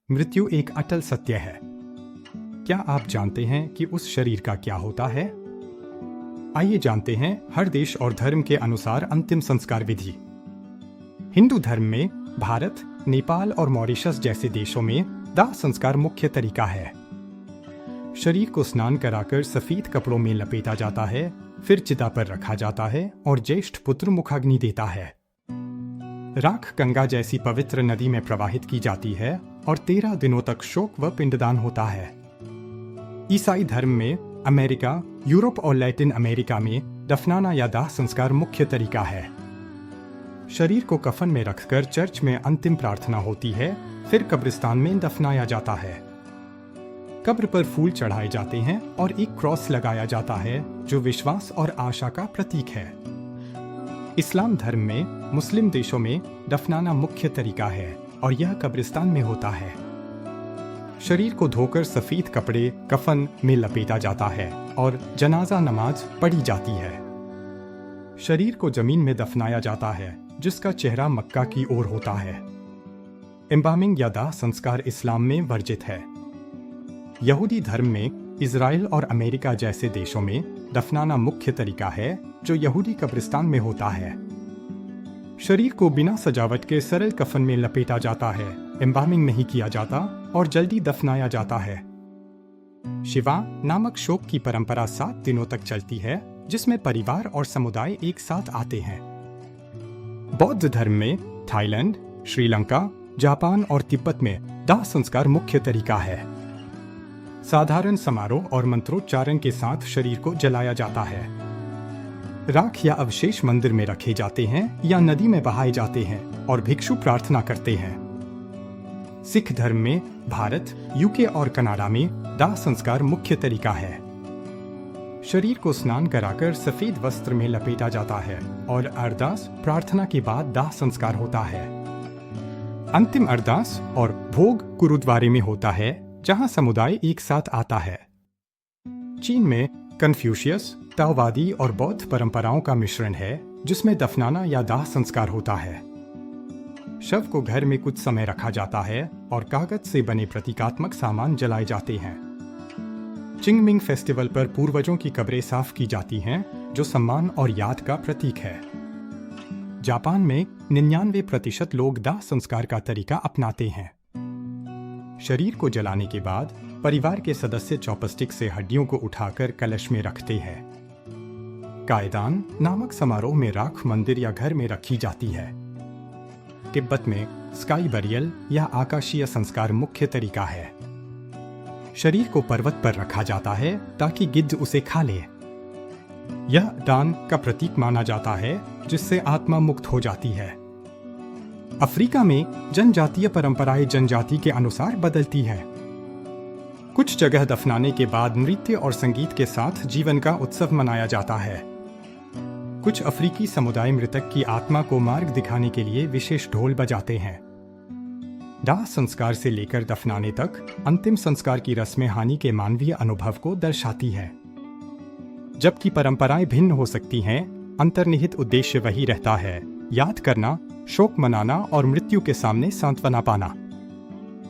मृत्यु एक अटल सत्य है। क्या आप जानते हैं कि उस शरीर का क्या होता है? आइए जानते हैं हर देश और धर्म के अनुसार अंतिम संस्कार विधि। हिंदू धर्म में भारत, नेपाल और मॉरिशस जैसे देशों में दाह संस्कार मुख्य तरीका है। शरीर को स्नान कराकर सफेद कपड़ों में लपेटा जाता है, फिर चिता पर रखा जाता है और ज्येष्ठ पुत्र मुखाग्नि देता है। राख गंगा जैसी पवित्र नदी में प्रवाहित की जाती है और 13 दिनों तक शोक व पिंडदान होता है। ईसाई धर्म में अमेरिका, यूरोप और लैटिन अमेरिका में दफनाना या दाह संस्कार मुख्य तरीका है। शरीर को कफन में रखकर चर्च में अंतिम प्रार्थना होती है, फिर कब्रिस्तान में दफनाया जाता है। कब्र पर फूल चढ़ाए जाते हैं और एक क्रॉस लगाया जाता है जो विश्वास और आशा का प्रतीक है। इस्लाम धर्म में मुस्लिम देशों में दफनाना मुख्य तरीका है और यह कब्रिस्तान में होता है। शरीर को धोकर सफेद कपड़े कफन में लपेटा जाता है और जनाजा नमाज पढ़ी जाती है। शरीर को जमीन में दफनाया जाता है जिसका चेहरा मक्का की ओर होता है। एम्बामिंग या दाह संस्कार इस्लाम में वर्जित है। यहूदी धर्म में इजराइल और अमेरिका जैसे देशों में दफनाना मुख्य तरीका है जो यहूदी कब्रिस्तान में होता है। शरीर को बिना सजावट के सरल कफन में लपेटा जाता है, एम्बामिंग नहीं किया जाता और जल्दी दफनाया जाता है। शिवा नामक शोक की परंपरा 7 दिनों तक चलती है जिसमें परिवार और समुदाय एक साथ आते हैं। बौद्ध धर्म में थाईलैंड, श्रीलंका, जापान और तिब्बत में दाह संस्कार मुख्य तरीका है। साधारण समारोह और मंत्रोच्चारण के साथ शरीर को जलाया जाता है। राख या अवशेष मंदिर में रखे जाते हैं या नदी में बहाए जाते हैं और भिक्षु प्रार्थना करते हैं। सिख धर्म में भारत, यूके और कनाडा में दाह संस्कार मुख्य तरीका है। शरीर को स्नान कराकर सफेद वस्त्र में लपेटा जाता है और अरदास प्रार्थना के बाद दाह संस्कार होता है। अंतिम अरदास और भोग गुरुद्वारे में होता है जहां समुदाय एक साथ आता है। चीन में कन्फ्यूशियस, ताओवादी और बौद्ध परंपराओं का मिश्रण है जिसमें दफनाना या दाह संस्कार होता है। शव को घर में कुछ समय रखा जाता है और कागज से बने प्रतीकात्मक सामान जलाए जाते हैं। चिंगमिंग फेस्टिवल पर पूर्वजों की कब्रें साफ की जाती हैं जो सम्मान और याद का प्रतीक है। जापान में 99% लोग दाह संस्कार का तरीका अपनाते हैं। शरीर को जलाने के बाद परिवार के सदस्य चॉपस्टिक से हड्डियों को उठाकर कलश में रखते हैं। कायदान नामक समारोह में राख मंदिर या घर में रखी जाती है। तिब्बत में स्काई बरियल या आकाशीय संस्कार मुख्य तरीका है। शरीर को पर्वत पर रखा जाता है ताकि गिद्ध उसे खा ले। यह दान का प्रतीक माना जाता है जिससे आत्मा मुक्त हो जाती है। अफ्रीका में जनजातीय परंपराएं जनजाति के अनुसार बदलती है। कुछ जगह दफनाने के बाद नृत्य और संगीत के साथ जीवन का उत्सव मनाया जाता है। कुछ अफ्रीकी समुदाय मृतक की आत्मा को मार्ग दिखाने के लिए विशेष ढोल बजाते हैं। दाह संस्कार से लेकर दफनाने तक अंतिम संस्कार की रस्में हानि के मानवीय अनुभव को दर्शाती है। जबकि परंपराएं भिन्न हो सकती हैं, अंतर्निहित उद्देश्य वही रहता है: याद करना, शोक मनाना और मृत्यु के सामने सांत्वना पाना।